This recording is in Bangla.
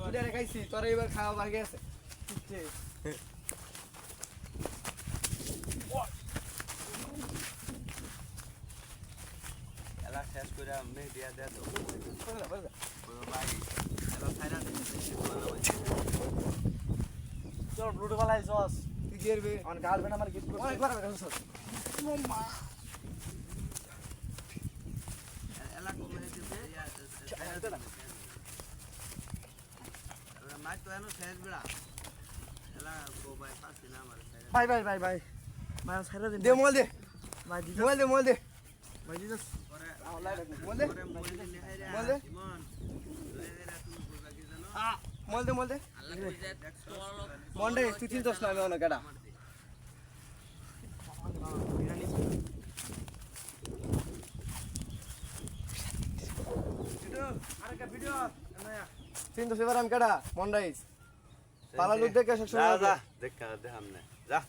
এটা রেখাইছি তোর এবার খাওয়া বাকি আছে এলা শেষ করে আমি দিয়া দে তো ভাই এলা ছাইরা দে চল ব্লুটুথ वाला সস তুই গিরবে আমার গার্লফ্রেন্ড আমার গিফট করছে অনেকবার বেরোছ মাম্মা এলা কমে দিতে মাছ তো এনো শেষ বেড়া এলা কো ভাই পাচ্ছি না আমার ভাই ভাই ছাইরা দে মোবাইল দে ভাই মোবাইল দে ভাই দিস পরে মোবাইল দে মোবাইল দে মোবাইল দে ইমন এরা তুমি কইবা কি জানো মোবাইল দে আল্লাহ কই যায় দেখছো মন্ডে তুই চিন্তাস না আমি অনেক গাড়া আরেকটা ভিডিও চিন্তা সেবার আমি গাড়া মন্ডাইস পালা লুক দেখে যা যা দেখ দে हमने যা